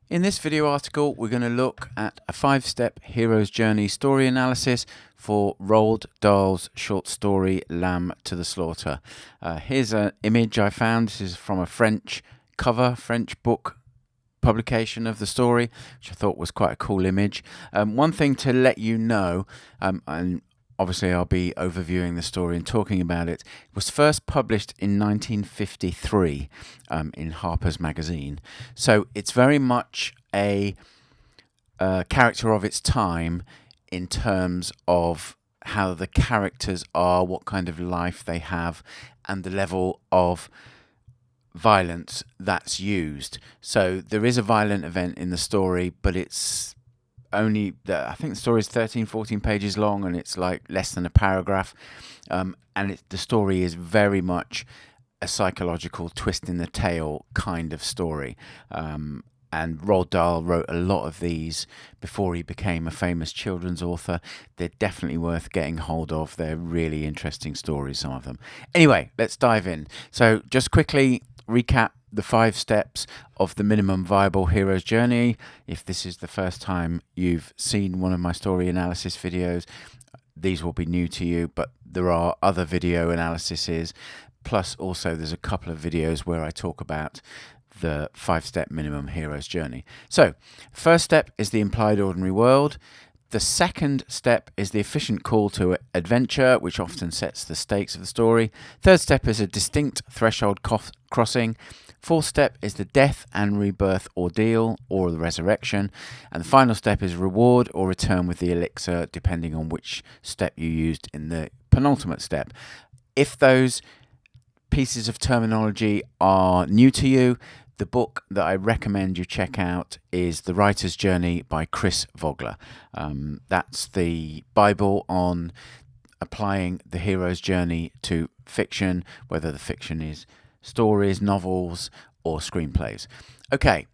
In this video article, we're going to look at a 5-step hero's journey story analysis for Roald Dahl's short story Lamb to the Slaughter. Here's an image I found. This is from a French book publication of the story, which I thought was quite a cool image. One thing to let you know, and obviously I'll be overviewing the story and talking about it. It was first published in 1953 in Harper's Magazine. So it's very much a character of its time in terms of how the characters are, what kind of life they have, and the level of violence that's used. So there is a violent event in the story, but it's only, I think the story is 13-14 pages long, and it's like less than a paragraph, and the story is very much a psychological twist in the tale kind of story. And Roald Dahl wrote a lot of these before he became a famous children's author. They're definitely worth getting hold of. They're really interesting stories, some of them. Anyway, let's dive in. So just quickly recap the 5 steps of the minimum viable hero's journey. If this is the first time you've seen one of my story analysis videos, these will be new to you, but there are other video analyses. Plus also there's a couple of videos where I talk about the 5-step minimum hero's journey. So first step is the implied ordinary world. The second step is the efficient call to adventure, which often sets the stakes of the story. Third step is a distinct threshold crossing. Fourth step is the death and rebirth ordeal or the resurrection. And the final step is reward or return with the elixir, depending on which step you used in the penultimate step. If those pieces of terminology are new to you, the book that I recommend you check out is The Writer's Journey by Chris Vogler. That's the Bible on applying the hero's journey to fiction, whether the fiction is stories, novels, or screenplays. Okay,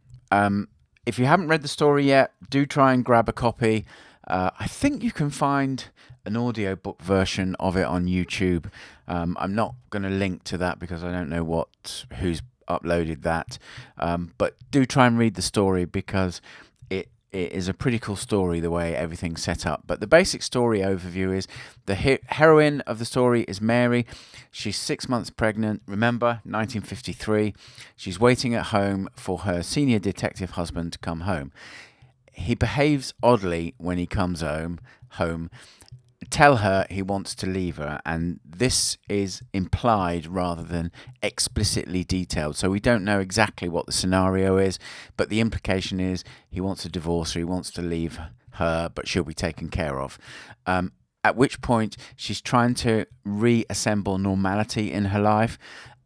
if you haven't read the story yet, do try and grab a copy. I think you can find an audiobook version of it on YouTube. I'm not going to link to that because I don't know who's uploaded that, but do try and read the story because it is a pretty cool story the way everything's set up. But the basic story overview is the heroine of the story is Mary. She's 6 months pregnant. Remember, 1953. She's waiting at home for her senior detective husband to come home. He behaves oddly when he comes home. Tell her he wants to leave her, and this is implied rather than explicitly detailed. So we don't know exactly what the scenario is, but the implication is he wants to divorce her, he wants to leave her, but she'll be taken care of. At which point she's trying to reassemble normality in her life,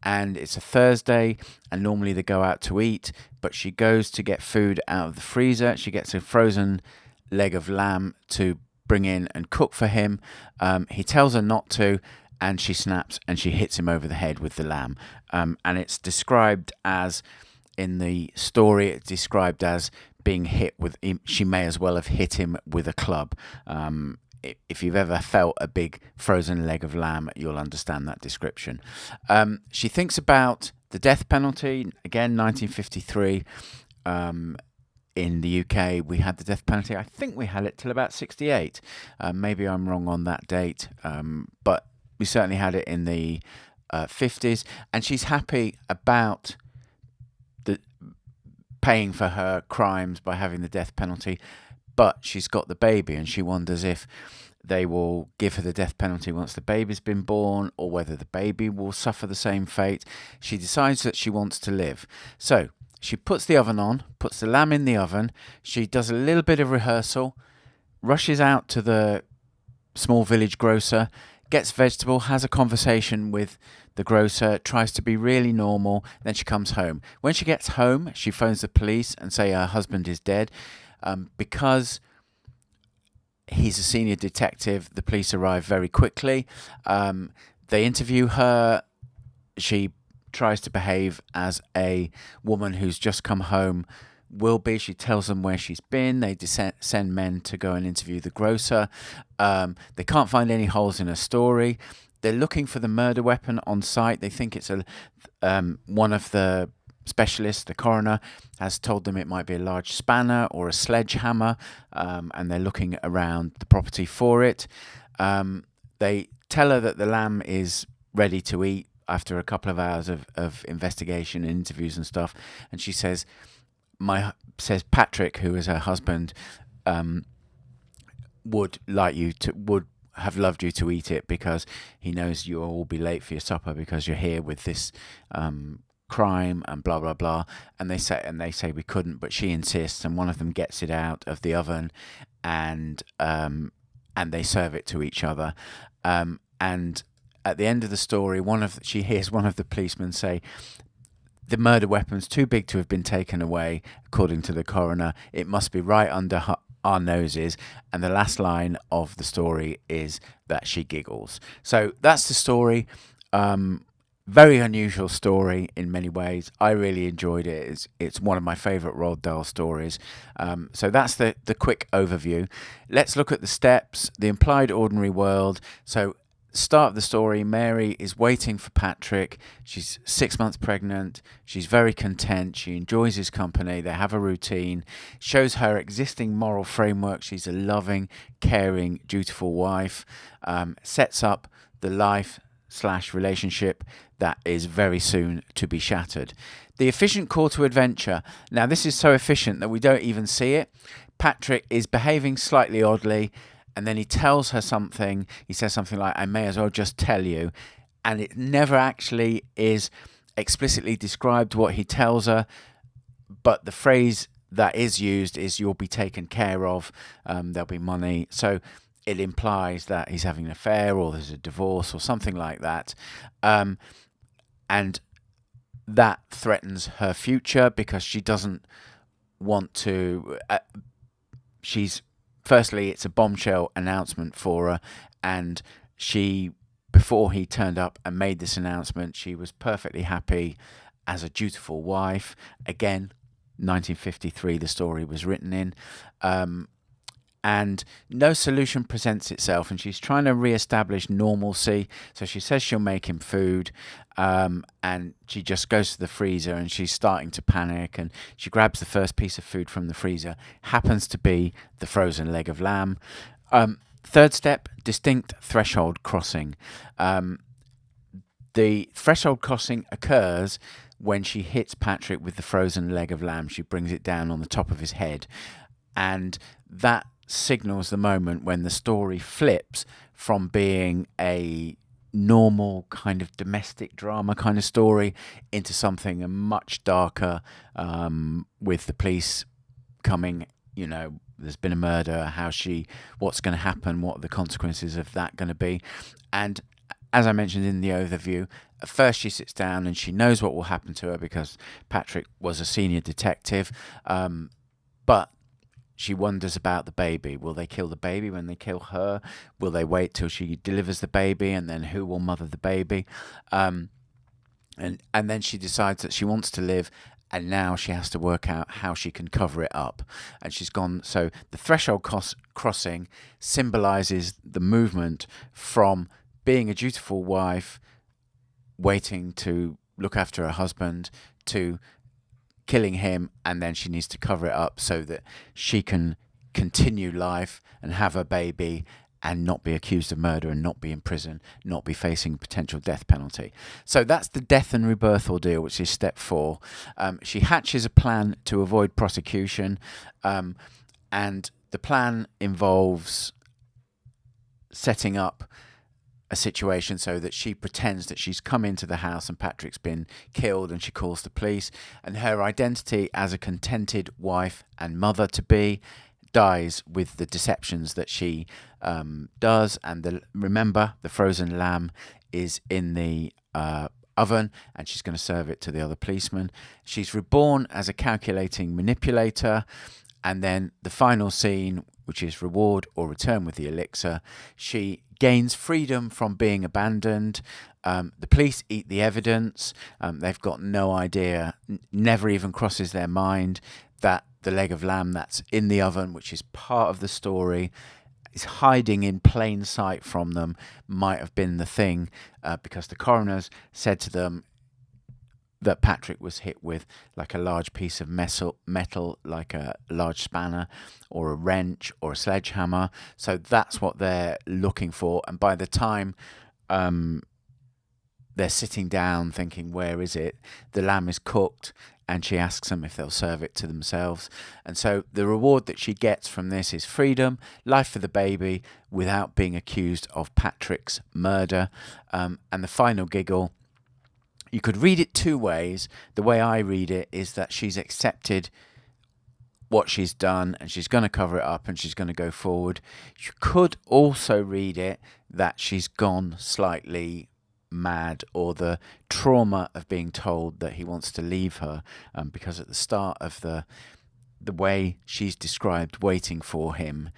and it's a Thursday, and normally they go out to eat, but she goes to get food out of the freezer. She gets a frozen leg of lamb to bring in and cook for him. He tells her not to, and she snaps and she hits him over the head with the lamb. And it's described as, in the story, it's described as being hit with, she may as well have hit him with a club. If you've ever felt a big frozen leg of lamb, you'll understand that description. She thinks about the death penalty, again, 1953. In the UK, we had the death penalty. I think we had it till about 68. Maybe I'm wrong on that date, but we certainly had it in the 50s. And she's happy about the paying for her crimes by having the death penalty, but she's got the baby, and she wonders if they will give her the death penalty once the baby's been born, or whether the baby will suffer the same fate. She decides that she wants to live. So she puts the oven on, puts the lamb in the oven. She does a little bit of rehearsal, rushes out to the small village grocer, gets vegetable, has a conversation with the grocer, tries to be really normal. Then she comes home. When she gets home, she phones the police and say her husband is dead. Because he's a senior detective, the police arrive very quickly. They interview her. She tries to behave as a woman who's just come home will be. She tells them where she's been. They send men to go and interview the grocer. They can't find any holes in her story. They're looking for the murder weapon on site. They think it's one of the specialist, the coroner, has told them it might be a large spanner or a sledgehammer, and they're looking around the property for it. They tell her that the lamb is ready to eat after a couple of hours of investigation and interviews and stuff, and she says, Patrick, who is her husband, would have loved you to eat it because he knows you'll all be late for your supper because you're here with this crime and blah blah blah. And they say we couldn't, but she insists, and one of them gets it out of the oven, and they serve it to each other. And at the end of the story, she hears one of the policemen say, "The murder weapon's too big to have been taken away, according to the coroner. It must be right under our noses." And the last line of the story is that she giggles. So that's the story. Very unusual story in many ways. I really enjoyed it. It's one of my favourite Roald Dahl stories. So that's the quick overview. Let's look at the steps. The implied ordinary world. So start of the story, Mary is waiting for Patrick. She's 6 months pregnant. She's very content. She enjoys his company. They have a routine. Shows her existing moral framework. She's a loving, caring, dutiful wife. Sets up the life/relationship that is very soon to be shattered. The efficient call to adventure. Now, this is so efficient that we don't even see it. Patrick is behaving slightly oddly, and then he tells her something. He says something like, "I may as well just tell you." And it never actually is explicitly described what he tells her, but the phrase that is used is, "You'll be taken care of, there'll be money." So it implies that he's having an affair or there's a divorce or something like that. And that threatens her future because she doesn't want to... Firstly, it's a bombshell announcement for her, and before he turned up and made this announcement, she was perfectly happy as a dutiful wife. Again, 1953 the story was written in. And no solution presents itself, and she's trying to re-establish normalcy. So she says she'll make him food, and she just goes to the freezer, and she's starting to panic, and she grabs the first piece of food from the freezer. Happens to be the frozen leg of lamb. Third step, distinct threshold crossing. The threshold crossing occurs when she hits Patrick with the frozen leg of lamb. She brings it down on the top of his head, and that signals the moment when the story flips from being a normal kind of domestic drama kind of story into something much darker, with the police coming, there's been a murder, what's going to happen, what are the consequences of that going to be. And as I mentioned in the overview, at first she sits down and she knows what will happen to her because Patrick was a senior detective, but she wonders about the baby. Will they kill the baby when they kill her? Will they wait till she delivers the baby, and then who will mother the baby? And then she decides that she wants to live, and now she has to work out how she can cover it up. And she's gone. So the threshold crossing symbolizes the movement from being a dutiful wife, waiting to look after her husband, to killing him, and then she needs to cover it up so that she can continue life and have her baby and not be accused of murder and not be in prison, not be facing a potential death penalty. So that's the death and rebirth ordeal, which is step 4. She hatches a plan to avoid prosecution, and the plan involves setting up a situation so that she pretends that she's come into the house and Patrick's been killed, and she calls the police, and her identity as a contented wife and mother-to-be dies with the deceptions that she does. And remember, the frozen lamb is in the oven, and she's going to serve it to the other policeman. She's reborn as a calculating manipulator. And then the final scene, which is reward or return with the elixir, she gains freedom from being abandoned. The police eat the evidence. They've got no idea, never even crosses their mind that the leg of lamb that's in the oven, which is part of the story, is hiding in plain sight from them, might have been the thing, because the coroners said to them, that Patrick was hit with, like a large piece of metal, like a large spanner or a wrench or a sledgehammer. So that's what they're looking for. And by the time they're sitting down thinking, where is it? The lamb is cooked, and she asks them if they'll serve it to themselves. And so the reward that she gets from this is freedom, life for the baby, without being accused of Patrick's murder. And the final giggle, you could read it two ways. The way I read it is that she's accepted what she's done and she's going to cover it up and she's going to go forward. You could also read it that she's gone slightly mad, or the trauma of being told that he wants to leave her, because at the start of the way she's described waiting for him,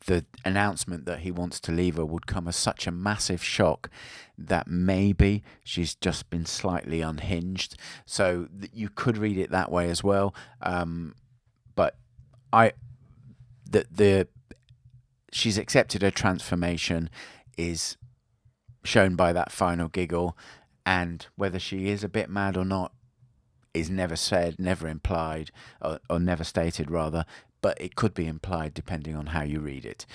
the announcement that he wants to leave her would come as such a massive shock that maybe she's just been slightly unhinged. So you could read it that way as well. But she's accepted her transformation is shown by that final giggle, and whether she is a bit mad or not is never said, never implied, or never stated rather, but it could be implied depending on how you read it.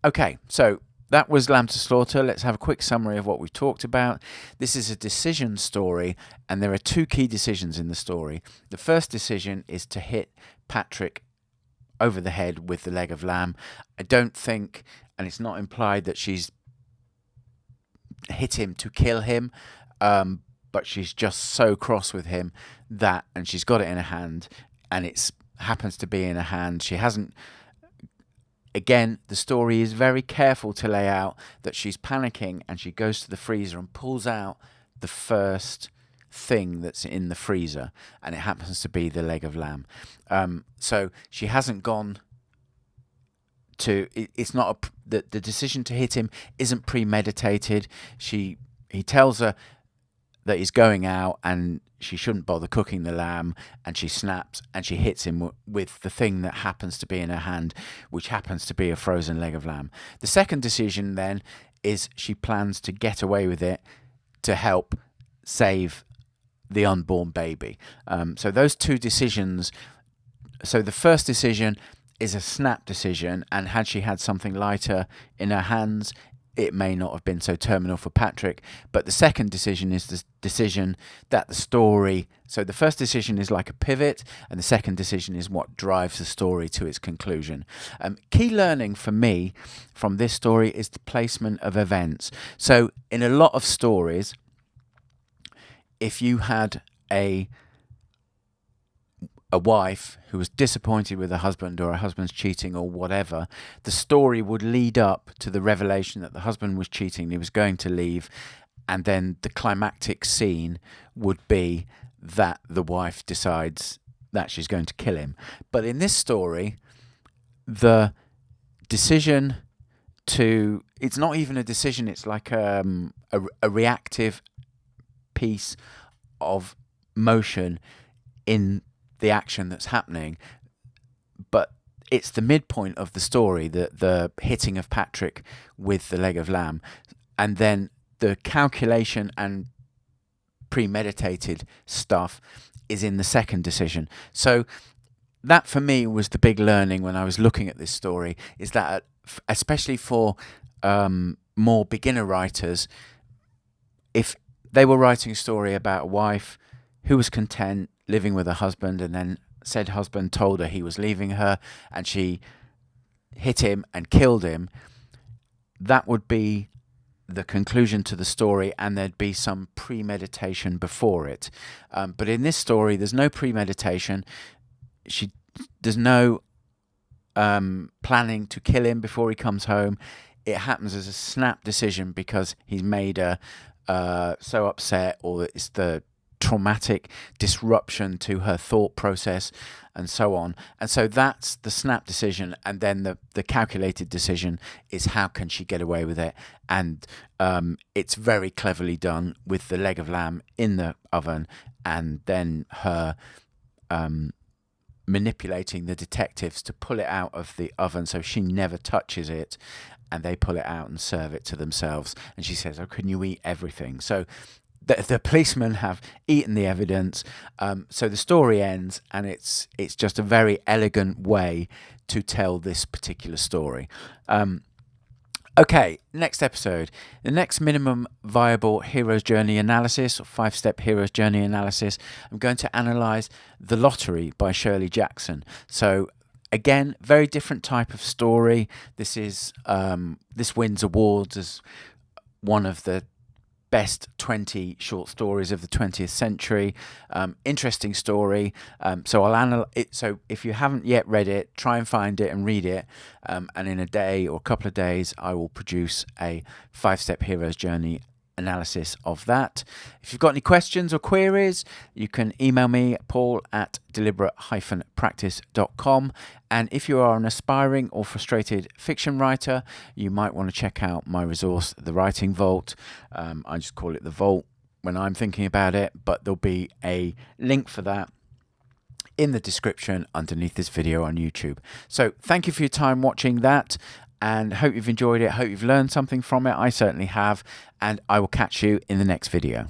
Okay, so that was Lamb to Slaughter. Let's have a quick summary of what we've talked about. This is a decision story, and there are two key decisions in the story. The first decision is to hit Patrick over the head with the leg of lamb. I don't think, and it's not implied, that she's hit him to kill him, but she's just so cross with him that, and she's got it in her hand, and it happens to be in her hand. She hasn't, again, the story is very careful to lay out that she's panicking and she goes to the freezer and pulls out the first thing that's in the freezer, and it happens to be the leg of lamb. So she hasn't gone to, it's not the decision to hit him isn't premeditated. He tells her that he's going out and she shouldn't bother cooking the lamb, and she snaps and she hits him with the thing that happens to be in her hand, which happens to be a frozen leg of lamb. The second decision then is she plans to get away with it to help save the unborn baby. So those two decisions, so the first decision is a snap decision, and had she had something lighter in her hands, it may not have been so terminal for Patrick. But the second decision is the decision that the story, so the first decision is like a pivot, and the second decision is what drives the story to its conclusion. Key learning for me from this story is the placement of events. So in a lot of stories, if you had a wife who was disappointed with her husband, or her husband's cheating or whatever, the story would lead up to the revelation that the husband was cheating, he was going to leave, and then the climactic scene would be that the wife decides that she's going to kill him. But in this story, the decision to, it's not even a decision, it's like a reactive piece of motion in the action that's happening, but it's the midpoint of the story, the hitting of Patrick with the leg of lamb, and then the calculation and premeditated stuff is in the second decision. So that for me was the big learning when I was looking at this story, is that especially for more beginner writers, if they were writing a story about a wife who was content living with her husband, and then said husband told her he was leaving her and she hit him and killed him, that would be the conclusion to the story, and there'd be some premeditation before it. But in this story, there's no premeditation. There's no planning to kill him before he comes home. It happens as a snap decision because he's made her so upset, or it's the traumatic disruption to her thought process and so on. And so that's the snap decision, and then the calculated decision is how can she get away with it. And it's very cleverly done with the leg of lamb in the oven, and then her manipulating the detectives to pull it out of the oven so she never touches it, and they pull it out and serve it to themselves. And she says, "Oh, can you eat everything?" So the policemen have eaten the evidence. So the story ends, and it's just a very elegant way to tell this particular story. Okay, next episode. The next minimum viable hero's journey analysis, or 5-step hero's journey analysis. I'm going to analyse The Lottery by Shirley Jackson. So again, very different type of story. This wins awards as one of the best 20 short stories of the 20th century. Interesting story. So I'll analyze it. So if you haven't yet read it, try and find it and read it. And in a day or a couple of days, I will produce a 5-step hero's journey analysis of that. If you've got any questions or queries, you can email me, paul@deliberate-practice.com. And if you are an aspiring or frustrated fiction writer, you might want to check out my resource, The Writing Vault. I just call it The Vault when I'm thinking about it, but there'll be a link for that in the description underneath this video on YouTube. So thank you for your time watching that, and hope you've enjoyed it. Hope you've learned something from it. I certainly have, and I will catch you in the next video.